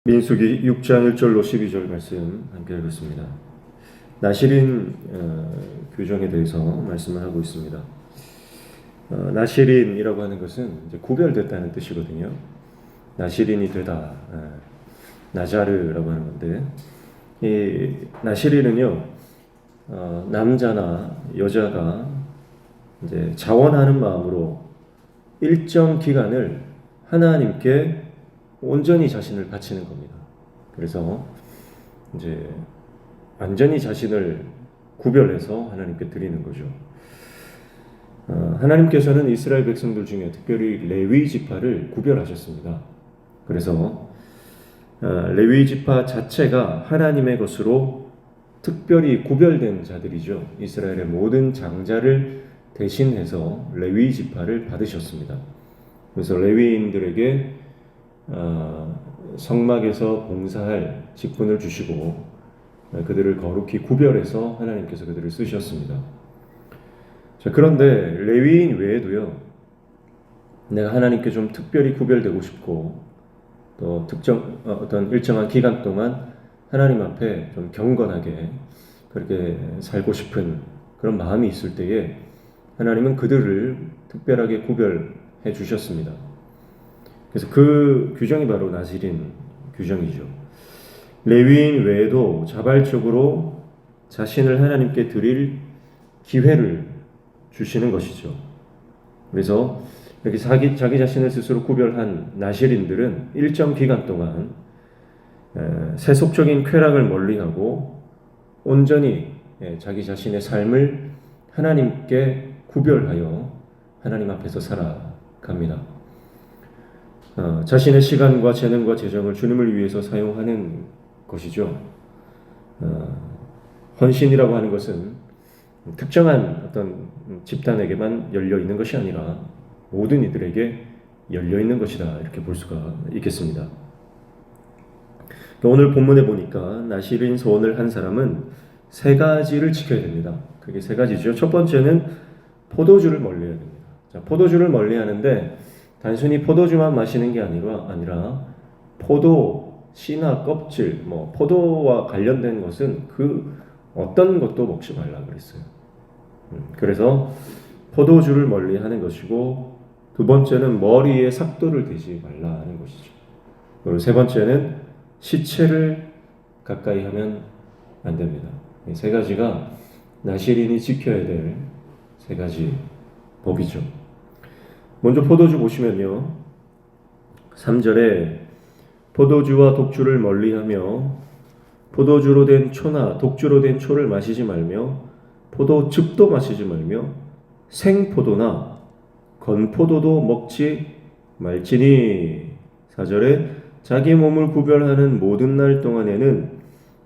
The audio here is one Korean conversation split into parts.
민수기 6장 1절로 12절 말씀 함께 읽겠습니다. 나실인 규정에 대해서 말씀을 하고 있습니다. 나실인이라고 하는 것은 이제 구별됐다는 뜻이거든요. 나실인이 되다, 나자르라고 하는 건데, 이 나실인은요, 남자나 여자가 이제 자원하는 마음으로 일정 기간을 하나님께 온전히 자신을 바치는 겁니다. 그래서 이제 완전히 자신을 구별해서 하나님께 드리는 거죠. 하나님께서는 이스라엘 백성들 중에 특별히 레위 지파를 구별하셨습니다. 그래서 레위 지파 자체가 하나님의 것으로 특별히 구별된 자들이죠. 이스라엘의 모든 장자를 대신해서 레위 지파를 받으셨습니다. 그래서 레위인들에게 성막에서 봉사할 직분을 주시고 그들을 거룩히 구별해서 하나님께서 그들을 쓰셨습니다. 자, 그런데 레위인 외에도요, 내가 하나님께 좀 특별히 구별되고 싶고 또 어떤 일정한 기간 동안 하나님 앞에 좀 경건하게 그렇게 살고 싶은 그런 마음이 있을 때에 하나님은 그들을 특별하게 구별해 주셨습니다. 그래서 그 규정이 바로 나실인 규정이죠. 레위인 외에도 자발적으로 자신을 하나님께 드릴 기회를 주시는 것이죠. 그래서 이렇게 자기 자신을 스스로 구별한 나실인들은 일정 기간 동안 세속적인 쾌락을 멀리하고 온전히 자기 자신의 삶을 하나님께 구별하여 하나님 앞에서 살아갑니다. 자신의 시간과 재능과 재정을 주님을 위해서 사용하는 것이죠. 헌신이라고 하는 것은 특정한 어떤 집단에게만 열려 있는 것이 아니라 모든 이들에게 열려 있는 것이다, 이렇게 볼 수가 있겠습니다. 오늘 본문에 보니까 나실인 소원을 한 사람은 세 가지를 지켜야 됩니다. 그게 세 가지죠. 첫 번째는 포도주를 멀리해야 됩니다. 자, 포도주를 멀리하는데 단순히 포도주만 마시는 게 아니라 포도 씨나 껍질, 포도와 관련된 것은 그 어떤 것도 먹지 말라 그랬어요. 그래서 포도주를 멀리하는 것이고, 두 번째는 머리에 삭도를 대지 말라 하는 것이죠. 그리고 세 번째는 시체를 가까이 하면 안 됩니다. 이 세 가지가 나실인이 지켜야 될 세 가지 법이죠. 먼저 포도주 보시면요, 3절에 포도주와 독주를 멀리하며 포도주로 된 초나 독주로 된 초를 마시지 말며 포도즙도 마시지 말며 생포도나 건포도도 먹지 말지니. 4절에 자기 몸을 구별하는 모든 날 동안에는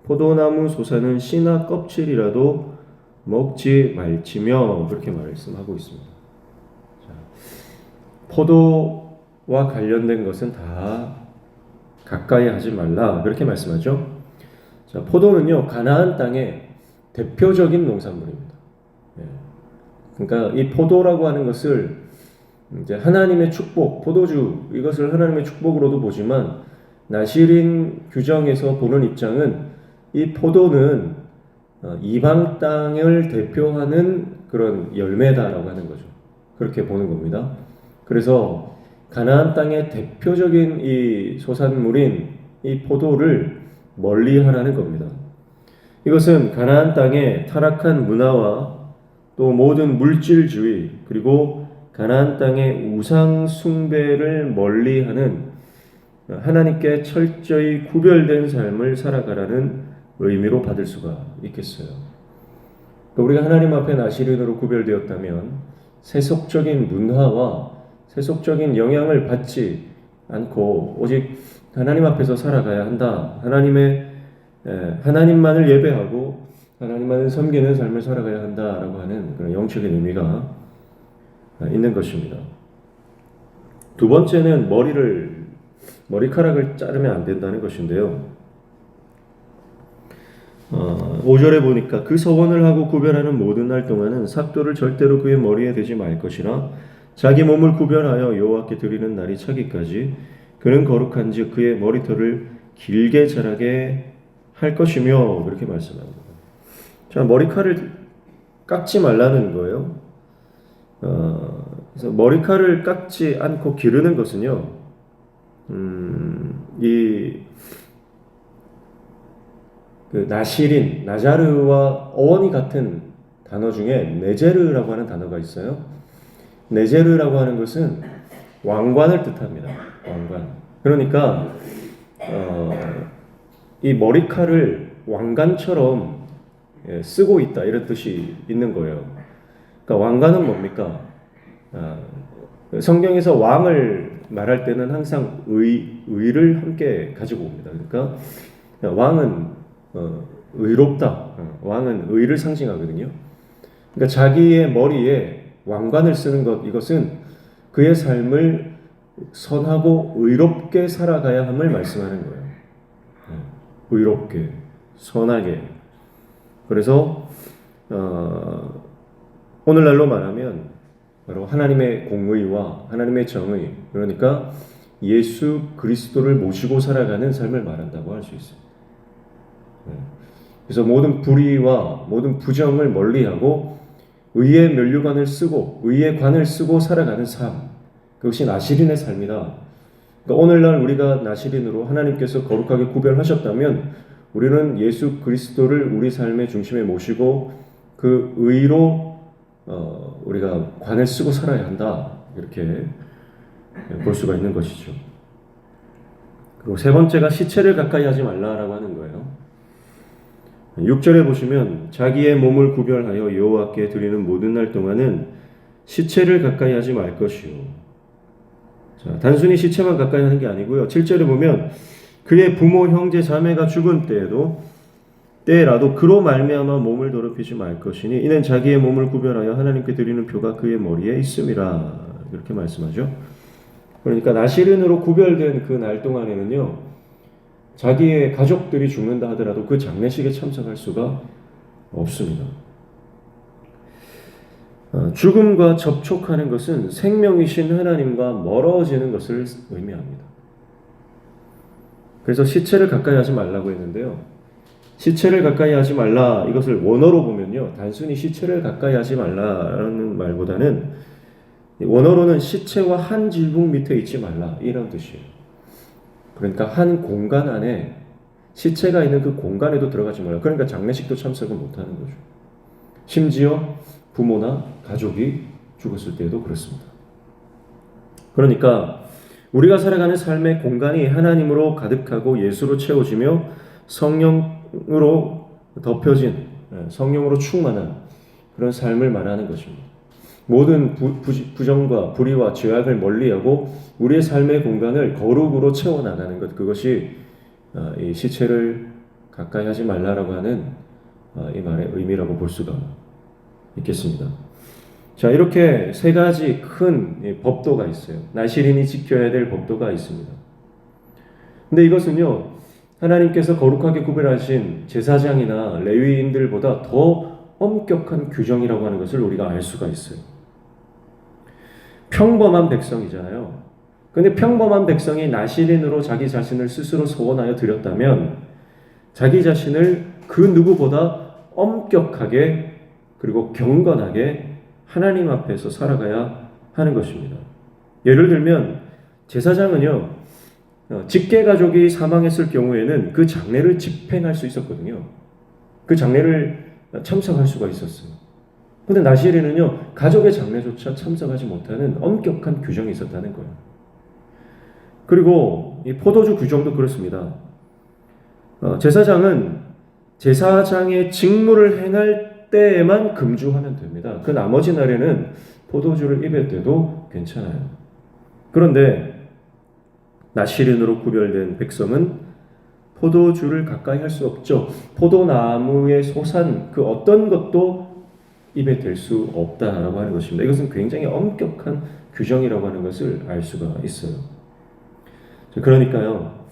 포도나무 솟아는 씨나 껍질이라도 먹지 말지며, 그렇게 말씀하고 있습니다. 포도와 관련된 것은 다 가까이 하지 말라, 그렇게 말씀하죠. 자, 포도는요, 가나안 땅의 대표적인 농산물입니다. 그러니까 이 포도라고 하는 것을 이제 하나님의 축복, 포도주, 이것을 하나님의 축복으로도 보지만 나실인 규정에서 보는 입장은 이 포도는 이방 땅을 대표하는 그런 열매다라고 하는 거죠. 그렇게 보는 겁니다. 그래서 가나안 땅의 대표적인 이 소산물인 이 포도를 멀리하라는 겁니다. 이것은 가나안 땅의 타락한 문화와 또 모든 물질주의, 그리고 가나안 땅의 우상 숭배를 멀리하는 하나님께 철저히 구별된 삶을 살아가라는 의미로 받을 수가 있겠어요. 우리가 하나님 앞에 나실인으로 구별되었다면 세속적인 문화와 세속적인 영향을 받지 않고 오직 하나님 앞에서 살아가야 한다. 하나님만을 예배하고 하나님만을 섬기는 삶을 살아가야 한다라고 하는 그런 영적인 의미가 있는 것입니다. 두 번째는 머리카락을 자르면 안 된다는 것인데요. 5절에 보니까 그 서원을 하고 구별하는 모든 날 동안은 삭도를 절대로 그의 머리에 대지 말 것이라. 자기 몸을 구별하여 여호와께 드리는 날이 차기까지 그는 거룩한즉 그의 머리털을 길게 자라게 할 것이며 그렇게 말씀합니다. 자, 머리카락을 깎지 말라는 거예요. 그래서 머리카락을 깎지 않고 기르는 것은요, 이 그 나시린, 나자르와 어원이 같은 단어 중에 네제르라고 하는 단어가 있어요. 네제르라고 하는 것은 왕관을 뜻합니다. 왕관. 그러니까 이 머리칼을 왕관처럼 쓰고 있다 이런 뜻이 있는 거예요. 그러니까 왕관은 뭡니까? 성경에서 왕을 말할 때는 항상 의를 함께 가지고 옵니다. 그러니까 왕은 의롭다. 왕은 의를 상징하거든요. 그러니까 자기의 머리에 왕관을 쓰는 것, 이것은 그의 삶을 선하고 의롭게 살아가야 함을 말씀하는 거예요. 의롭게, 선하게. 그래서 오늘날로 말하면 바로 하나님의 공의와 하나님의 정의, 그러니까 예수 그리스도를 모시고 살아가는 삶을 말한다고 할 수 있어요. 그래서 모든 불의와 모든 부정을 멀리하고 의의 면류관을 쓰고 의의 관을 쓰고 살아가는 삶, 그것이 나시린의 삶이다. 그러니까 오늘날 우리가 나시린으로 하나님께서 거룩하게 구별하셨다면 우리는 예수 그리스도를 우리 삶의 중심에 모시고 그 의로 우리가 관을 쓰고 살아야 한다. 이렇게 볼 수가 있는 것이죠. 그리고 세 번째가 시체를 가까이 하지 말라라고 하는 거예요. 6절에 보시면 자기의 몸을 구별하여 여호와께 드리는 모든 날 동안은 시체를 가까이 하지 말 것이요. 자, 단순히 시체만 가까이 하는 게 아니고요. 7절에 보면 그의 부모, 형제, 자매가 죽은 때라도 그로 말미암아 몸을 더럽히지 말 것이니 이는 자기의 몸을 구별하여 하나님께 드리는 표가 그의 머리에 있음이라. 이렇게 말씀하죠. 그러니까 나시린으로 구별된 그 날 동안에는요, 자기의 가족들이 죽는다 하더라도 그 장례식에 참석할 수가 없습니다. 죽음과 접촉하는 것은 생명이신 하나님과 멀어지는 것을 의미합니다. 그래서 시체를 가까이 하지 말라고 했는데요. 시체를 가까이 하지 말라, 이것을 원어로 보면요, 단순히 시체를 가까이 하지 말라라는 말보다는 원어로는 시체와 한 지붕 밑에 있지 말라 이런 뜻이에요. 그러니까 한 공간 안에 시체가 있는 그 공간에도 들어가지 말라. 그러니까 장례식도 참석을 못하는 거죠. 심지어 부모나 가족이 죽었을 때도 그렇습니다. 그러니까 우리가 살아가는 삶의 공간이 하나님으로 가득하고 예수로 채워지며 성령으로 덮여진, 성령으로 충만한 그런 삶을 말하는 것입니다. 모든 부정과 불의와 죄악을 멀리하고 우리의 삶의 공간을 거룩으로 채워나가는 것, 그것이 이 시체를 가까이 하지 말라라고 하는 이 말의 의미라고 볼 수가 있겠습니다. 자, 이렇게 세 가지 큰 법도가 있어요. 나시린이 지켜야 될 법도가 있습니다. 근데 이것은요, 하나님께서 거룩하게 구별하신 제사장이나 레위인들보다 더 엄격한 규정이라고 하는 것을 우리가 알 수가 있어요. 평범한 백성이잖아요. 근데 평범한 백성이 나시린으로 자기 자신을 스스로 소원하여 드렸다면 자기 자신을 그 누구보다 엄격하게 그리고 경건하게 하나님 앞에서 살아가야 하는 것입니다. 예를 들면 제사장은요, 직계가족이 사망했을 경우에는 그 장례를 집행할 수 있었거든요. 그 장례를 참석할 수가 있었어요. 근데 나시린은요, 가족의 장례조차 참석하지 못하는 엄격한 규정이 있었다는 거예요. 그리고 이 포도주 규정도 그렇습니다. 제사장은 제사장의 직무를 행할 때에만 금주하면 됩니다. 그 나머지 날에는 포도주를 입에 대도 괜찮아요. 그런데 나시린으로 구별된 백성은 포도주를 가까이 할 수 없죠. 포도나무의 소산 그 어떤 것도 입에 댈 수 없다라고 하는 것입니다. 이것은 굉장히 엄격한 규정이라고 하는 것을 알 수가 있어요. 그러니까요,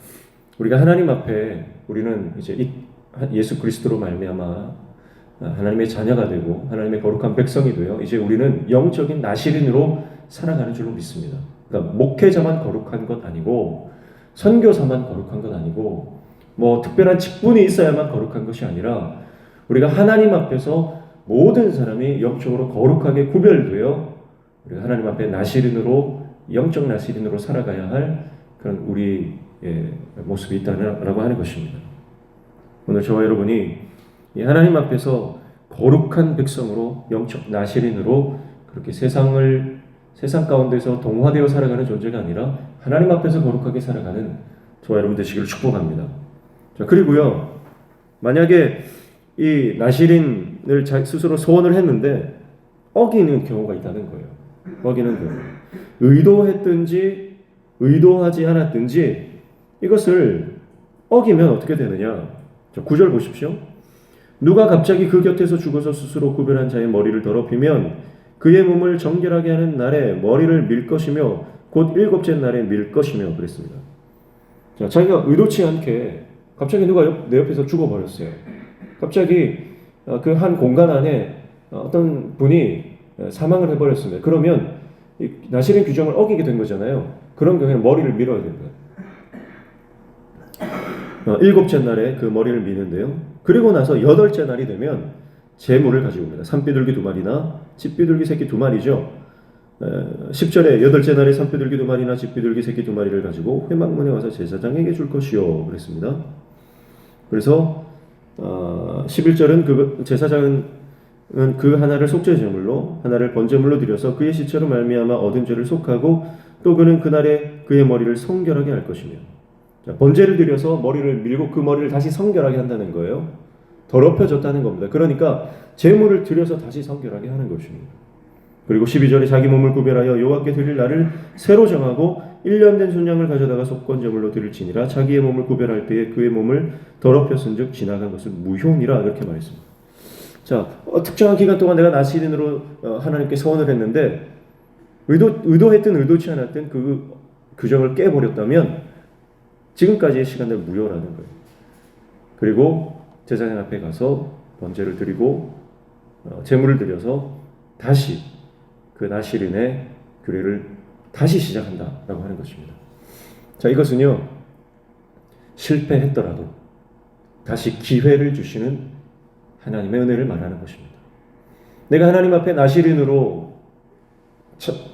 우리가 하나님 앞에 우리는 이제 예수 그리스도로 말미암아 하나님의 자녀가 되고 하나님의 거룩한 백성이 되어 이제 우리는 영적인 나시린으로 살아가는 줄로 믿습니다. 그러니까 목회자만 거룩한 것 아니고 선교사만 거룩한 건 아니고 뭐 특별한 직분이 있어야만 거룩한 것이 아니라 우리가 하나님 앞에서 모든 사람이 영적으로 거룩하게 구별되어 우리가 하나님 앞에 나시린으로 영적 나시린으로 살아가야 할 그런 우리의 모습이 있다라고 하는 것입니다. 오늘 저와 여러분이 이 하나님 앞에서 거룩한 백성으로 영적 나시린으로 그렇게 세상 가운데서 동화되어 살아가는 존재가 아니라 하나님 앞에서 거룩하게 살아가는 저와 여러분 되시기를 축복합니다. 자, 그리고요, 만약에 이 나시린을 스스로 소원을 했는데 어기는 경우가 있다는 거예요. 어기는 경우. 의도했든지 의도하지 않았든지 이것을 어기면 어떻게 되느냐? 자, 9절 보십시오. 누가 갑자기 그 곁에서 죽어서 스스로 구별한 자의 머리를 더럽히면 그의 몸을 정결하게 하는 날에 머리를 밀 것이며 곧 일곱째 날에 밀 것이며 그랬습니다. 자, 자기가 의도치 않게 갑자기 누가 내 옆에서 죽어버렸어요. 갑자기 그 한 공간 안에 어떤 분이 사망을 해버렸습니다. 그러면 나시린 규정을 어기게 된 거잖아요. 그런 경우에는 머리를 밀어야 됩니다. 일곱째 날에 그 머리를 미는데요. 그리고 나서 여덟째 날이 되면 제물을 가지고 옵니다. 산비둘기 2마리나 집비둘기 새끼 2마리죠. 10절에 여덟째 날에 산비둘기 2마리나 집비둘기 새끼 2마리를 가지고 회막문에 와서 제사장에게 줄 것이요 그랬습니다. 그래서 11절은 제사장은 그 하나를 속죄 제물로 하나를 번제물로 드려서 그의 시체로 말미암아 얻은 죄를 속하고 또 그는 그날에 그의 머리를 성결하게 할 것이며. 자, 번제를 드려서 머리를 밀고 그 머리를 다시 성결하게 한다는 거예요. 더럽혀졌다는 겁니다. 그러니까 제물을 드려서 다시 성결하게 하는 것입니다. 그리고 12절에 자기 몸을 구별하여 여호와께 드릴 날을 새로 정하고 1년 된 순양을 가져다가 속건 제물로 드릴지니라. 자기의 몸을 구별할 때에 그의 몸을 더럽혔은즉 지나간 것은 무효니라 이렇게 말했습니다. 자, 특정한 기간 동안 내가 나시린으로 하나님께 서원을 했는데 의도했든 의도치 않았든 그 규정을 깨버렸다면 지금까지의 시간을 무효라는 거예요. 그리고 제사장 앞에 가서 번제를 드리고 제물을 드려서 다시 그 나시린의 규례를 다시 시작한다라고 하는 것입니다. 자, 이것은요, 실패했더라도 다시 기회를 주시는 하나님의 은혜를 말하는 것입니다. 내가 하나님 앞에 나시린으로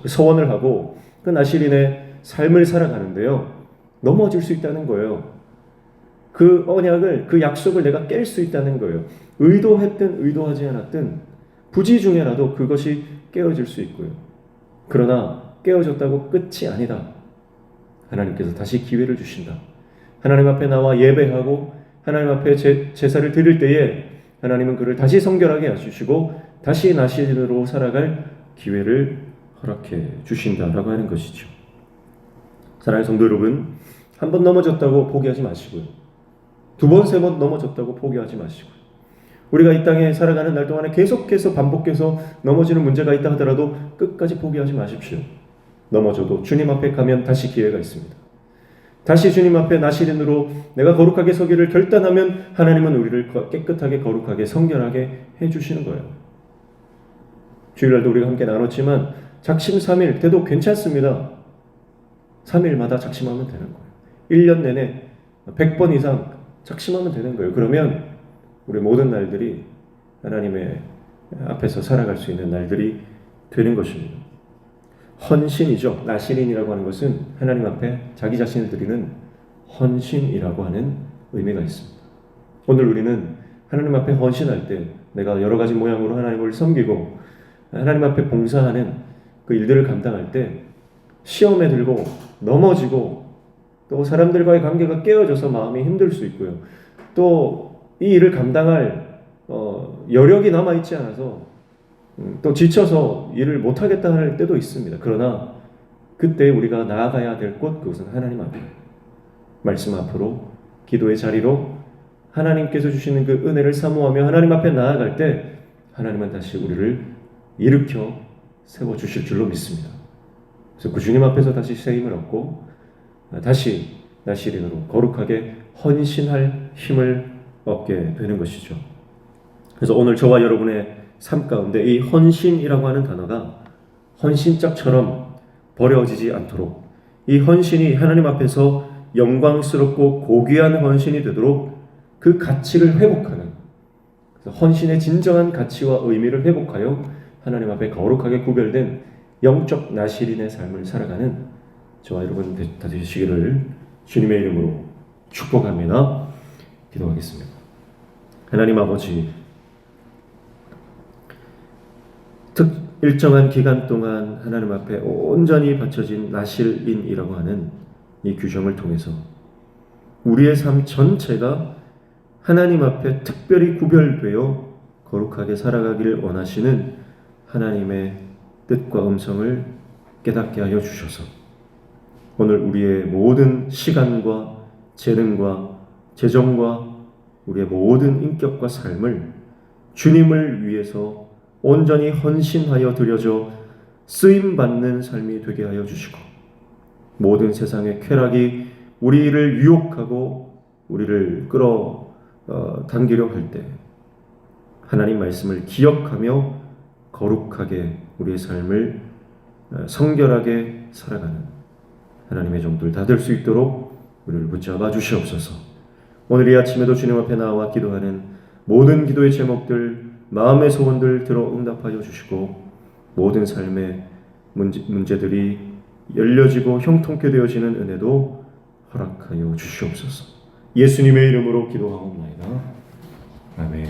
서원을 하고 그 나시린의 삶을 살아가는데요, 넘어질 수 있다는 거예요. 그 언약을, 그 약속을 내가 깰 수 있다는 거예요. 의도했든 의도하지 않았든 부지 중에라도 그것이 깨어질 수 있고요. 그러나 깨어졌다고 끝이 아니다. 하나님께서 다시 기회를 주신다. 하나님 앞에 나와 예배하고 하나님 앞에 제사를 드릴 때에 하나님은 그를 다시 성결하게 해주시고 다시 나시린으로 살아갈 기회를 허락해 주신다라고 하는 것이죠. 사랑하는 성도 여러분, 한 번 넘어졌다고 포기하지 마시고요. 두 번, 세 번 넘어졌다고 포기하지 마시고요. 우리가 이 땅에 살아가는 날 동안에 계속해서 반복해서 넘어지는 문제가 있다 하더라도 끝까지 포기하지 마십시오. 넘어져도 주님 앞에 가면 다시 기회가 있습니다. 다시 주님 앞에 나시린으로 내가 거룩하게 서기를 결단하면 하나님은 우리를 깨끗하게 거룩하게 성결하게 해주시는 거예요. 주일날도 우리가 함께 나눴지만 작심 3일 돼도 괜찮습니다. 3일마다 작심하면 되는 거예요. 1년 내내 100번 이상 작심하면 되는 거예요. 그러면 우리 모든 날들이 하나님의 앞에서 살아갈 수 있는 날들이 되는 것입니다. 헌신이죠. 나시린이라고 하는 것은 하나님 앞에 자기 자신을 드리는 헌신이라고 하는 의미가 있습니다. 오늘 우리는 하나님 앞에 헌신할 때 내가 여러 가지 모양으로 하나님을 섬기고 하나님 앞에 봉사하는 그 일들을 감당할 때 시험에 들고 넘어지고 또 사람들과의 관계가 깨어져서 마음이 힘들 수 있고요. 또 이 일을 감당할 여력이 남아있지 않아서 또 지쳐서 일을 못하겠다 할 때도 있습니다. 그러나 그때 우리가 나아가야 될 곳, 그것은 하나님 앞에 말씀 앞으로 기도의 자리로 하나님께서 주시는 그 은혜를 사모하며 하나님 앞에 나아갈 때 하나님은 다시 우리를 일으켜 세워주실 줄로 믿습니다. 그래서 그 주님 앞에서 다시 새 힘을 얻고 다시 나시린으로 거룩하게 헌신할 힘을 얻게 되는 것이죠. 그래서 오늘 저와 여러분의 삶 가운데 이 헌신이라고 하는 단어가 헌신짝처럼 버려지지 않도록 이 헌신이 하나님 앞에서 영광스럽고 고귀한 헌신이 되도록 그 가치를 회복하는, 그래서 헌신의 진정한 가치와 의미를 회복하여 하나님 앞에 거룩하게 구별된 영적 나실인의 삶을 살아가는 저와 여러분 다 되시기를 주님의 이름으로 축복합니다. 기도하겠습니다. 하나님 아버지, 일정한 기간 동안 하나님 앞에 온전히 바쳐진 나실인이라고 하는 이 규정을 통해서 우리의 삶 전체가 하나님 앞에 특별히 구별되어 거룩하게 살아가기를 원하시는 하나님의 뜻과 음성을 깨닫게 하여 주셔서 오늘 우리의 모든 시간과 재능과 재정과 우리의 모든 인격과 삶을 주님을 위해서 온전히 헌신하여 드려져 쓰임받는 삶이 되게 하여 주시고, 모든 세상의 쾌락이 우리를 유혹하고 우리를 당기려 할 때 하나님 말씀을 기억하며 거룩하게 우리의 삶을 성결하게 살아가는 하나님의 종들 다 될 수 있도록 우리를 붙잡아 주시옵소서. 오늘 이 아침에도 주님 앞에 나와 기도하는 모든 기도의 제목들, 마음의 소원들 들어 응답하여 주시고, 모든 삶의 문제들이 열려지고 형통케 되어지는 은혜도 허락하여 주시옵소서. 예수님의 이름으로 기도하옵나이다. 아멘.